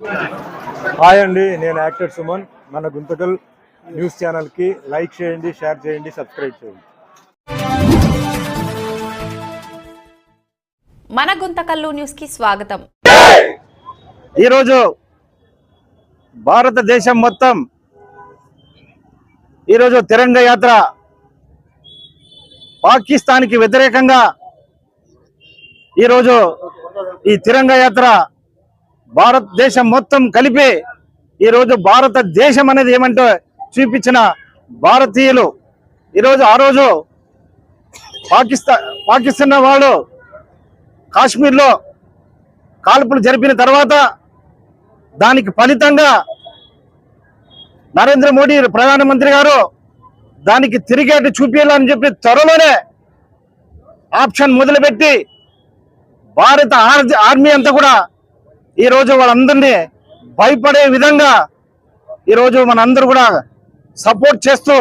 Hi అండి, నేను actor Suman. మన గుంతకల్ న్యూస్ ఛానల్కి లైక్ చేయండి, షేర్ చేయండి, సబ్స్క్రైబ్ చేయండి. మన గుంతకల్లు న్యూస్కి స్వాగతం. ఈరోజు భారతదేశం మొత్తం ఈరోజు తిరంగ యాత్ర పాకిస్తాన్కి వ్యతిరేకంగా ఈరోజు ఈ తిరంగ యాత్ర భారతదేశం మొత్తం కలిపి ఈరోజు భారతదేశం అనేది ఏమంటే చూపించిన భారతీయులు ఈరోజు ఆ రోజు పాకిస్తాన్ వాళ్ళు కాశ్మీర్లో కాల్పులు జరిపిన తర్వాత దానికి ఫలితంగా నరేంద్ర మోడీ ప్రధానమంత్రి గారు దానికి తిరిగేట్టు చూపించాలని చెప్పి త్వరలోనే ఆప్షన్ మొదలుపెట్టి భారత ఆర్మీ అంతా కూడా ఈరోజు వాళ్ళందరినీ భయపడే విధంగా ఈరోజు మనందరూ కూడా సపోర్ట్ చేస్తూ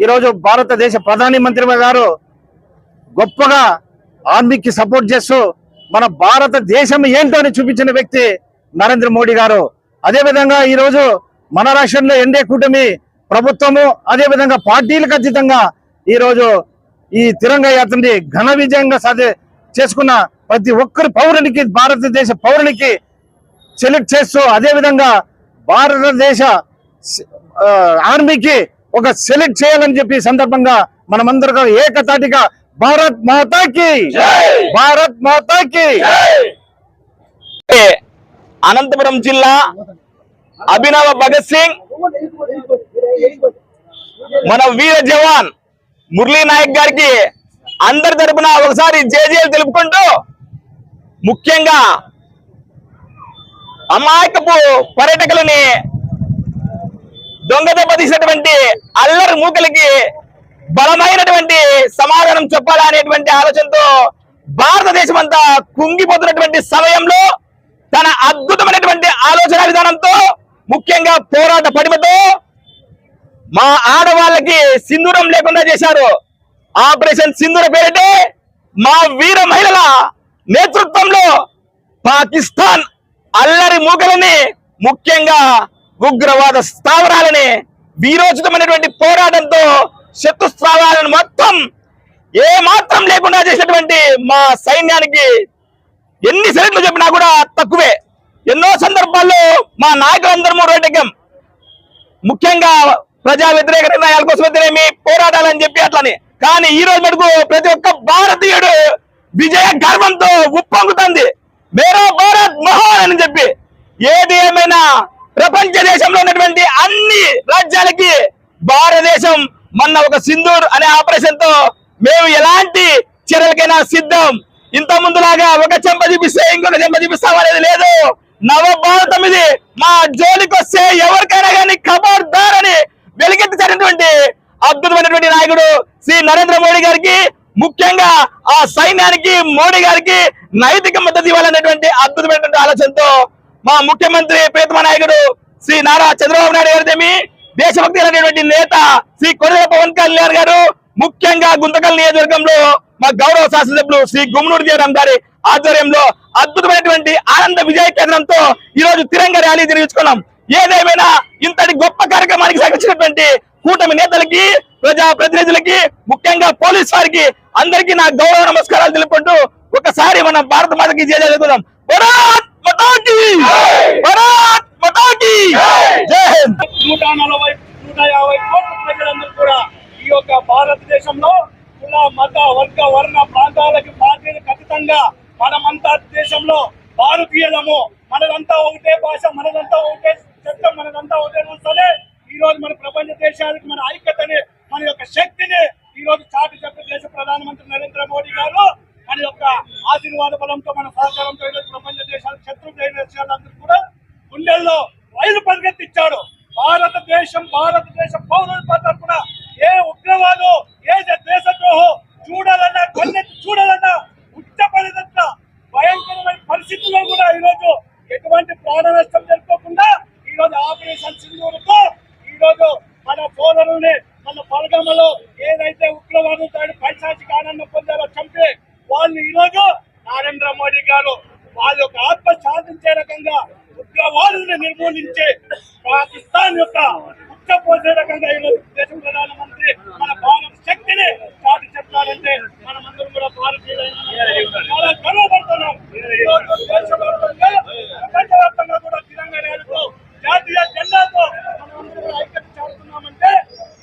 ఈరోజు భారతదేశ ప్రధానమంత్రి గారు గొప్పగా ఆర్మీకి సపోర్ట్ చేస్తూ మన భారతదేశం ఏంటో అని చూపించిన వ్యక్తి నరేంద్ర మోడీ గారు. అదేవిధంగా ఈరోజు మన రాష్ట్రంలో ఎన్డీఏ కూటమి ప్రభుత్వము అదేవిధంగా పార్టీలకు అతీతంగా ఈరోజు ఈ తిరంగ యాత్రని ఘన విజయంగా చేసుకున్న ప్రతి ఒక్కరి పౌరునికి భారతదేశ పౌరునికి సెలెక్ట్ చేస్తూ అదేవిధంగా భారతదేశ ఆర్మీకి ఒక సెలెక్ట్ చేయాలని చెప్పి సందర్భంగా మనమందరం ఏకతాటిగా భారత్ మాతాకి భారత్ మాతాకి. అనంతపురం జిల్లా అభినవ భగత్ సింగ్ మన వీర జవాన్ మురళీ నాయక్ గారికి అందరి తరపున ఒకసారి జేజేలు తెలుపుకుంటూ ముఖ్యంగా అమాయకపు పర్యాటకులని దొంగదెబ్బ తీసినటువంటి అల్లరి మూకలకి బలమైనటువంటి సమాధానం చెప్పాలనేటువంటి ఆలోచనతో భారతదేశం అంతా కుంగిపోతున్నటువంటి సమయంలో తన అద్భుతమైనటువంటి ఆలోచన విధానంతో ముఖ్యంగా పోరాట పటిమతో మా ఆడవాళ్ళకి సింధూరం లేకుండా చేశారు. ఆపరేషన్ సింధూర పేరిటే మా వీర మహిళల నేతృత్వంలో పాకిస్తాన్ అల్లరి మూకలని ముఖ్యంగా ఉగ్రవాద స్థావరాలని వీరోచితమైనటువంటి పోరాటంతో శత్రుస్థావరాలను మొత్తం ఏ మాత్రం లేకుండా చేసినటువంటి మా సైన్యానికి ఎన్ని సెలెక్ట్లు చెప్పినా కూడా తక్కువే. ఎన్నో సందర్భాల్లో మా నాయకులందరూ రోడ్డెక్కాం. ముఖ్యంగా ప్రజా వ్యతిరేక నిర్ణయాల కోసం అయితేనేమి పోరాటాలని చెప్పి అట్లని. కానీ ఈ రోజు మటుకు ప్రతి ఒక్క భారతీయుడు విజయ గర్వంతో ఉప్పొంగుతుంది. మేరా భారత్ మహాన్ అని చెప్పి. ఏది ఏమైనా ప్రపంచ దేశంలో ఉన్నటువంటి అన్ని రాజ్యాలకి భారతదేశం మొన్న ఒక సింధూర్ అనే ఆపరేషన్ తో మేము ఎలాంటి చర్యలకైనా సిద్ధం. ఇంత ముందులాగా ఒక చెంప చూపిస్తే ఇంకొక చెంప చూపిస్తాం అనేది లేదు. నవ భారతం ఇది. మా జోలికి వస్తే ఎవరికైనా కానీ ఖబర్దార్ అని వెలిగెత్తించినటువంటి అద్భుతమైనటువంటి నాయకుడు శ్రీ నరేంద్ర మోడీ గారికి ముఖ్యంగా ఆ సైన్యానికి మోడీ గారికి నైతిక మద్దతు ఇవ్వాలనేటువంటి అద్భుతమైనటువంటి ఆలోచనతో మా ముఖ్యమంత్రి ప్రియతమ నాయకుడు శ్రీ నారా చంద్రబాబు నాయుడు గారిదేమి దేశభక్తి అనేటువంటి నేత శ్రీ కొనిదెల పవన్ కళ్యాణ్ గారు ముఖ్యంగా గుంతకల్ నియోజకవర్గంలో మా గౌరవ శాసనసభ్యులు శ్రీ గుమ్మనూరు జయరాం గారి ఆధ్వర్యంలో అద్భుతమైనటువంటి ఆనంద విజయ కేంద్రంతో ఈ రోజు తిరంగ ర్యాలీ జరిగించుకున్నాం. ఏదేమైనా ఇంతటి గొప్ప కార్యక్రమానికి సహకరించినటువంటి కూటమి నేతలకి ప్రజా ప్రతినిధులకి ముఖ్యంగా పోలీస్ వారికి అందరికీ నా గౌరవ నమస్కారాలు తెలుపుకుంటూ ఒకసారి మన భారత మాతకి జయ జరుగుదాం. భారత్ మాతాకి భారత్ మాతాకి జై హింద్. 140-150 కోట్ల ప్రజలందరూ కూడా ఈ యొక్క భారతదేశంలో కుల మత వర్గ వర్ణ ప్రాంతాలకి పార్టీలకు అతీతంగా మనమంతా దేశంలో భారతీయులము. మనదంతా ఒకటే భాష, మనదంతా ఒకటే చట్టం, మనదంతా ఒకటే రూల్స్తోనే ఈ రోజు మన ప్రపంచ దేశాలకు మన ఐక్యతని మన యొక్క శక్తిని ఈ రోజు చాటి చెప్పే దేశ ప్రధానమంత్రి నరేంద్ర మోడీ గారు మన యొక్క ఆశీర్వాద బలంతో మన సహకారంతో ఈ రోజు ప్రపంచ దేశాలకు శత్రు దేశాలందరూ కూడా గుండెల్లో రైలు పరిగెత్తిచ్చాడు. భారతదేశ పౌరుల తరఫున ఏ ఉగ్రవాదో ఏ దేశద్రోహో చూడాలన్నా కన్నెత్తి చూడాలన్నా ఉచ్చపడినంత భయంకరమైన పరిస్థితుల్లో కూడా ఈరోజు ఎటువంటి ప్రాణ నష్టం జరుపుకోకుండా ఈరోజు ఆపరేషన్ సింధూరుతో ఈరోజు మన సోదరుల్ని మన పరగమలో ఏదైతే ఉగ్రవాదులు పైశాచిక ఆనందం పొందారో చంపి వాళ్ళు ఈరోజు నరేంద్ర మోడీ గారు వాళ్ళ యొక్క ఆత్మ శాంతించే రకంగా ఉగ్రవాదులు శక్తులను నిర్మూలించే పాకిస్తాన్ యొక్క ఉచ్చపోసే రకంగా ఈరోజు దేశ ప్రధానమంత్రి మన భారత శక్తిని చాటి చెప్పాలంటే మనమందరం కూడా భారతీయులైన చాలా గర్వపడుతున్నాం. ఈరోజు దేశవ్యాప్తంగా ప్రపంచవ్యాప్తంగా కూడా తిరంగా నేరుతో జాతీయ జెండాతో మనమందరం కూడా ఐక్యత చాటుతున్నామంటే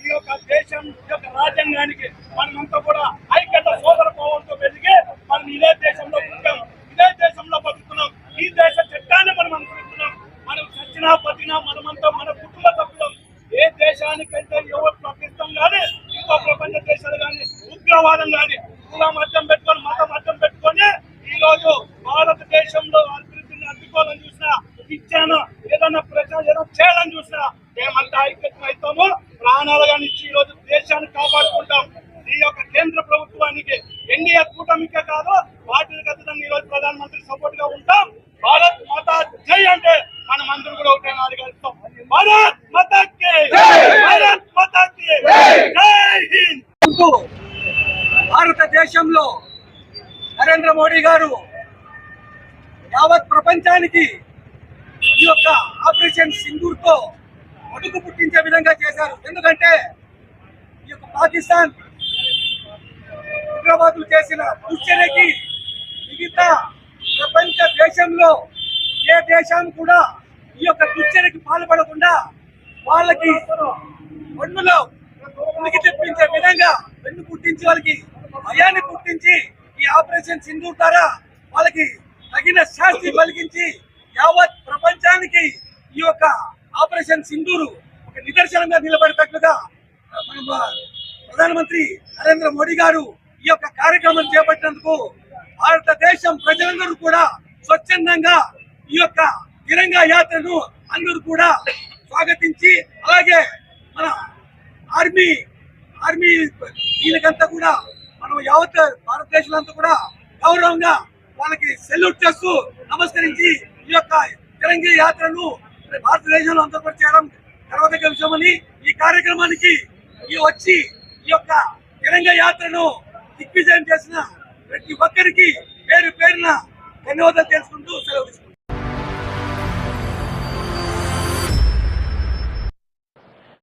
ఈ యొక్క దేశం యొక్క రాజ్యాంగానికి మనమంతా కూడా ఐక్యత సోదర భావంతో పెరిగి మనం ఇదే దేశంలో పుట్టాం, ఇదే దేశంలో బతుకుతున్నాం, ఈ దేశ చట్టాన్ని మనం అనుకుంటున్నాం. మనం చచ్చినా బతినా మనమంతా మన కుటుంబ సభ్యులం. ఏ దేశానికైతే ఎవరు పాకిస్తాన్ కానీ ఇంకో ప్రపంచ దేశాలు కానీ ఉగ్రవాదం కానీ కులం అడ్డం పెట్టుకొని మతం అడ్డం పెట్టుకొని ఈ రోజు భారతదేశంలో అభివృద్ధిని అడ్డుకోవాలని చూసినా ఇచ్చాను ఏదైనా ప్రచారం ఏదైనా చేయాలని చూసినా మేమంతా ఐక్యతం అవుతాము. ప్రాణాలుగా ఇచ్చి ఈ రోజు దేశాన్ని కాపాడుకుంటాం. ఈ యొక్క కేంద్ర ప్రభుత్వానికి ఎన్డీఏ కూటమికే కాదు పార్టీలు ఖచ్చితంగా ఈ రోజు ప్రధానమంత్రి సపోర్ట్ గా ఉంటాం. భారత్ మాతా జై అంటే మనం అందరూ కూడా ఒకటే నాలుగేస్తాం. భారత్ మాతాకి భారత్ మాతాకి జై హింద్. భారతదేశంలో నరేంద్ర మోడీ గారు యావత్ ప్రపంచానికి ఈ యొక్క ఆపరేషన్ సింధూర్ తో అడుగు పుట్టించే విధంగా చేశారు. ఎందుకంటే ఈ యొక్క పాకిస్తాన్ ఉగ్రవాదులు చేసిన దుశ్చర్యకి మిగతా ప్రపంచ దేశంలో ఏ దేశం కూడా ఈ యొక్క దుశ్చర్యకి పాల్పడకుండా వాళ్ళకి పన్నులో ఉనికి తెప్పించే విధంగా వెన్ను పుట్టించి వాళ్ళకి భయాన్ని పుట్టించి ఈ ఆపరేషన్ సింధూర్ ద్వారా వాళ్ళకి తగిన శాస్తి పలికించి యావత్ ప్రపంచానికి ఈ యొక్క ఆపరేషన్ సింధూరు ఒక నిదర్శనంగా నిలబడేటట్లుగా మన ప్రధానమంత్రి నరేంద్ర మోడీ గారు ఈ యొక్క కార్యక్రమం చేపట్టినందుకు భారతదేశం ప్రజలందరూ కూడా స్వచ్ఛందంగా ఈ యొక్క తిరంగా యాత్రను అందరూ కూడా స్వాగతించి అలాగే మన ఆర్మీ వీళ్ళకంతా కూడా మనం యావత్ భారతదేశంలో అంతా కూడా గౌరవంగా వాళ్ళకి సెల్యూట్ చేస్తూ నమస్కరించి ఈ యొక్క తిరంగా యాత్రను భారతదేశంలో అంతా కూడా చేయడం గర్వదగ్గ విషయమని ఈ కార్యక్రమానికి వచ్చి ఈ యొక్క తిరంగా యాత్రను దిగ్విజయం చేసిన ప్రతి ఒక్కరికి పేరు పేరున ధన్యవాదాలు తెలుసు.